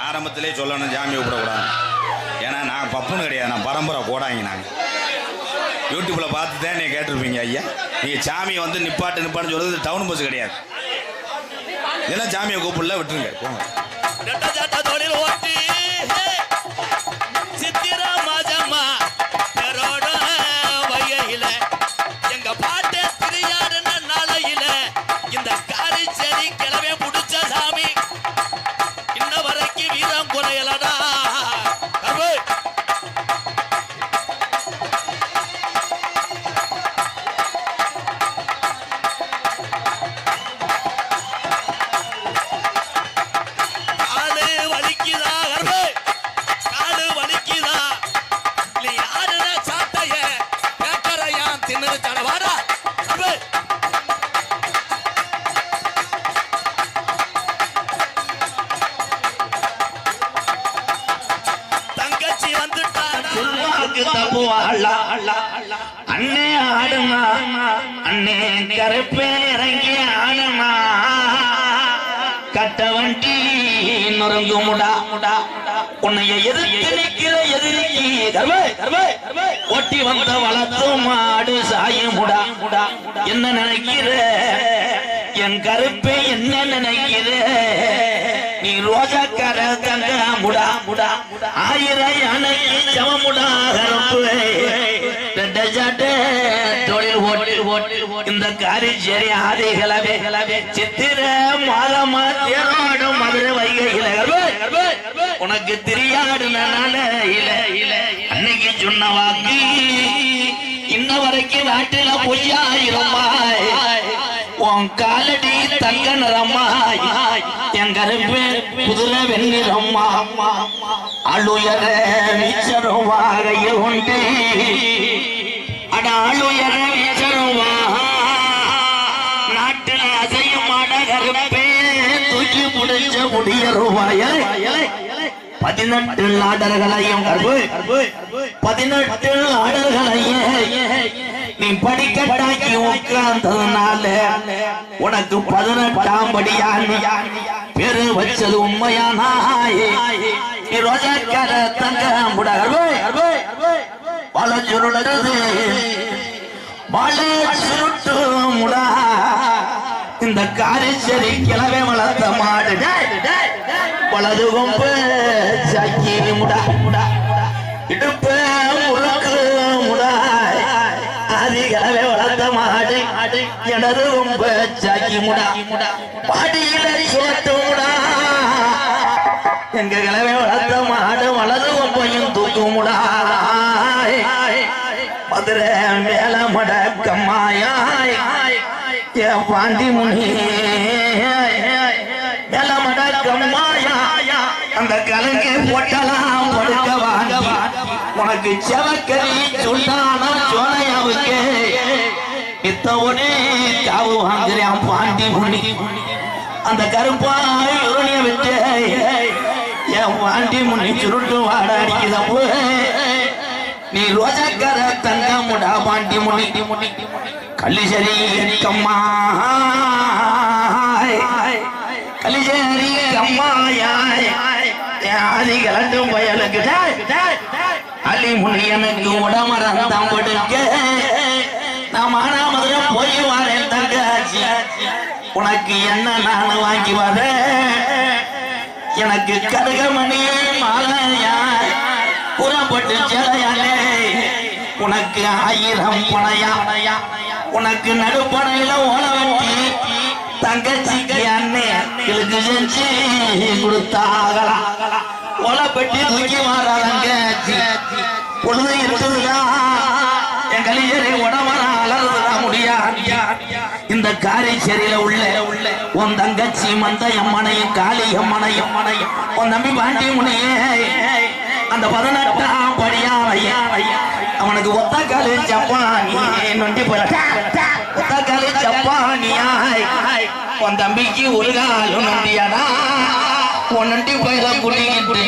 ஆரம்பத்திலே சொல்லணும் ஜாமி விடக்கூடாது. ஏன்னா நான் பப்புன்னு கிடையாது, நான் பரம்பரை கோடாங்க. நாங்கள் யூடியூப்பில் பார்த்து தான் நீங்கள் கேட்டிருப்பீங்க. ஐயா நீங்கள் சாமியை வந்து நிப்பாட்டுன்னு சொல்கிறது டவுன் பஸ் கிடையாது. இதெல்லாம் சாமியை கூப்பிடல, விட்டுருங்க போங்க. அண்ணே ஆடுனா அண்ணே கருப்பே இறங்கி ஆடுனா கட்ட வண்டி நொறுங்கு முடா முடா உன்னைய எதிர்த்து நிற்கிற எதிரிக்கு ஓட்டி வந்த வளர்த்து மாடு சாயு முடா முடா என்ன நினைக்கிற என் கருப்பே என்ன நினைக்கிற நீ ரோஜாக்கார தங்க முடா முடா ஆயிரம் யானை சமமுடா கருப்பு இந்த காரிச்சேரி ஆதிகளவே சித்திர மாதமா தேரோடும் மதுரை வைகையில உனக்கு தெரியாடு அன்னைக்கு சொன்ன வாக்கு இன்ன வரைக்கும் நாட்டில பொய்யாயிரமாய் உன் காலடி தங்க நிறமாய் என் கருப்பு குதிரை வெண்ணிறம்மா அழுயர வீச்சருவாகைய உண்டு அட அழுயர வீச்சருவா நாட்டில் அசையும் அட கருப்பே தூக்கி முடிச்ச முடியருவாய 18 ஆடர்களையும் 18 ஆடர்களையும் நீ படிக்கட்டாக்கி உட்கார்ந்ததுனால உனக்கு 18ஆம் படியான் பேரு வச்சது உண்மையானாயே நீ ரோஜாக்கார தங்க முடகர்வே பல சுருளது பல சுருட்டு முடா இந்த காரிச்சேரி கிளவே வளர்த்த மாடு வலது கொம்பு சக்கி முடா முடா இடுப்பு முறுக்கு முடா அதிகளவே வளர்த்த மாடு எனது கொம்பு சக்கி முடா பாடியில சோட்டு முடா எங்க கிளவே வளர்த்த மாடு வலது கொம்பையும் தூக்கு முடா மதுரை மேல மடக்கம்மாயாய் என் பாண்டி முனி மேல மடக்கம்மாயா அந்த கலங்கை போட்டலாம் படுக்க வாங்கி உனக்கு செவக்கறி சொல்லானா சோனையாவுக்கு இத்தவனே காவு வாங்குறேன் பாண்டி முனி அந்த கருப்பாய் உருணிய விட்டு என் பாண்டி முனி சுருட்டு வாட அடிக்குதப்போ நீ ரோஜாக்கார தங்க முடா பாண்டி முனி கள்ளிசரி கம்மா கள்ளிசரி கம்மாயாய் ஆதி கலண்டும் பயலுக்கு அலி முனி எனக்கு உடமரந்தான் படுக்க நான் மானாமதுரை போய் வரேன் தங்காச்சி உனக்கு என்ன நான் வாங்கி வரேன் எனக்கு கருகமணி மாலையாய் புறப்பட்டு சேலையாலே உனக்கு 1000 பணையா உனக்கு நடுப்பணையில ஓலவட்டி தங்கச்சிக்கு அண்ணனுக்கு செஞ்சு கொடுத்தாகலாம் ஓலப்பட்டி தூக்கி மாறாங்க பொழுது இருக்குதுதா என் கலியரை உடம்பர அலறுதா முடியாது இந்த காரிச்சேரியில உள்ள உன் தங்கச்சி மந்த அம்மனையும் காளி அம்மனையும் உன் தம்பி பாண்டி முனையே அந்த 18ஆம் படியாவையா அவனுக்கு ஒத்த காலி ஜப்பானி நொண்டி போல ஒத்த காலி ஜப்பானியாய் உன் தம்பிக்கு ஒரு காலம் நொண்டியாடா உன் நொண்டி போயில குடிக்கிட்டு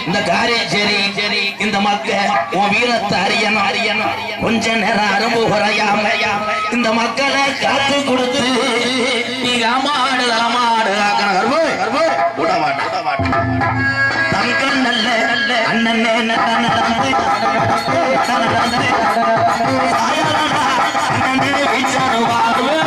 இந்த காரிச்சேரி இந்த மக்க உன் வீரத்தை அறியணும் கொஞ்ச நேரம் அரும்பு குறையாம இந்த மக்களை காத்து கொடுத்து நீ அமாடு ஆக்கணும் விட மாட்டேன் அண்ணனே நடந்து அண்ணனே வீச்சாரு வாழ்வு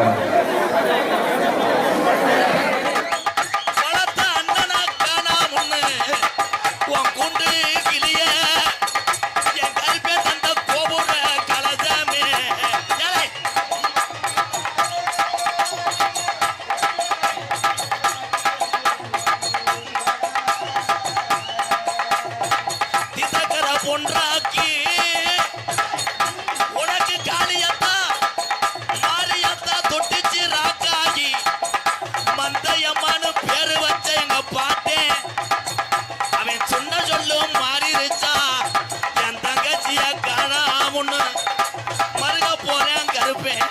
பாருங்க. பொன்றாக்கி உனக்கு காளியத்தா மாரியத்தா தொட்டிச்சு ராக்காகி மந்தையம்மானு பேரு வச்ச எங்க பாட்டேன் அவன் சொன்ன சொல்லும் மாறிருச்சா என் தங்கச்சிய காணாமுன்னு மருக போறேன் கருப்பேன்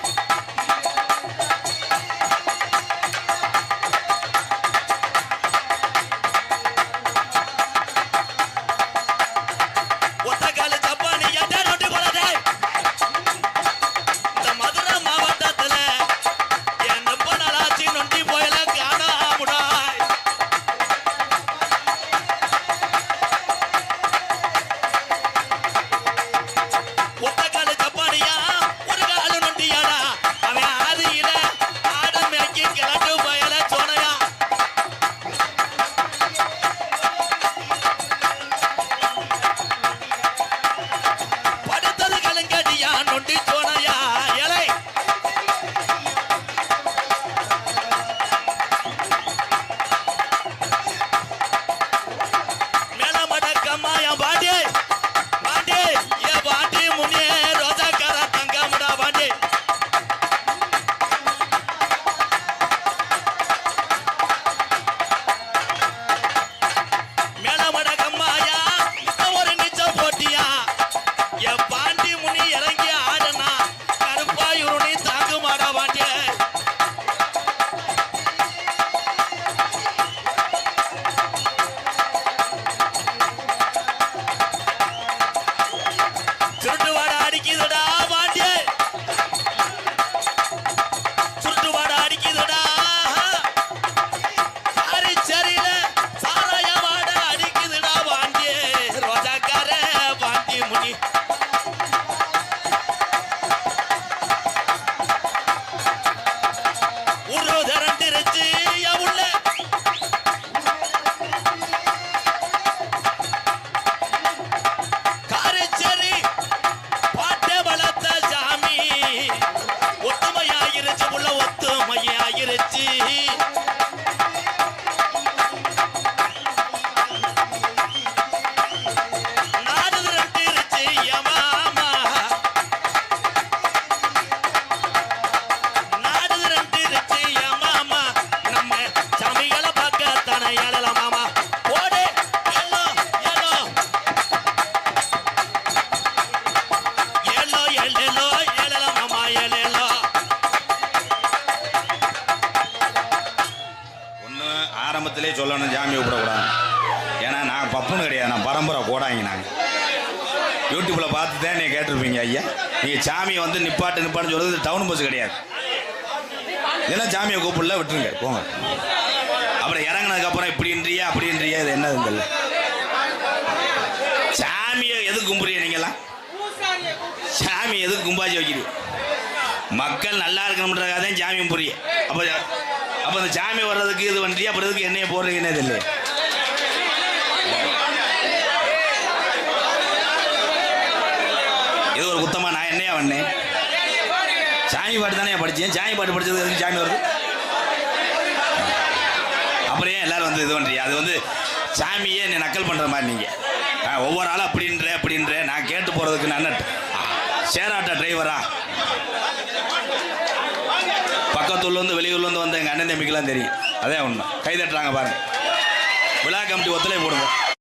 ஆரம்பத்திலே சொல்லணும் ஜாமி கூப்பிடக்கூடாது. ஏன்னா நான் பப்புன்னு கிடையாது, நான் பரம்பரை கோடாங்க. நாங்கள் யூடியூப்பில் பார்த்து தான் நீங்கள் கேட்டிருப்பீங்க ஐயா. நீங்கள் சாமியை வந்து நிப்பாட்டுன்னு சொல்கிறது டவுன் பஸ் கிடையாது. இதெல்லாம் சாமியை கூப்பிடல, விட்டுருங்க போங்க. அப்புறம் இறங்கினதுக்கப்புறம் இப்படின்றியா அப்படின்றியா இது என்னது தெரியல. சாமியை எதுக்கு கும்பிடுறீங்க நீங்களாம்? சாமி எதுக்கு கும்பாச்சி வைக்கிறீங்க? மக்கள் நல்லா இருக்கணும்ன்றதுக்காக தான் சாமி கும்பிடுறீங்க. அப்போ அந்த சாமி வர்றதுக்கு இது வந்துட்டு அப்புறம் எதுக்கு என்னைய போடுறீங்கன்னே தெரியல. இது ஒரு குத்தமா? நான் என்னையா பண்ணேன்? சாமி பாட்டு தானே படித்தேன். சாமி பாட்டு படித்தது எதுக்கு சாமி வருது? அப்புறம் ஏன் எல்லாரும் வந்து இது பண்ணுறீங்க? அது வந்து சாமியே என்னை நக்கல் பண்ணுற மாதிரி நீங்கள் ஒவ்வொரு ஆளும் அப்படின்ற நான் கேட்டு போகிறதுக்கு நான் சேராட்ட டிரைவரா? பக்கத்தூர்லேருந்து வெளியூர்லேருந்து வந்த எங்கள் அண்ணன் தம்பிக்கெல்லாம் தெரியும். அதே உண்மை. கை தட்டுறாங்க பாருங்க. விழா கமிட்டி ஒத்துழைப்பு போடுங்க.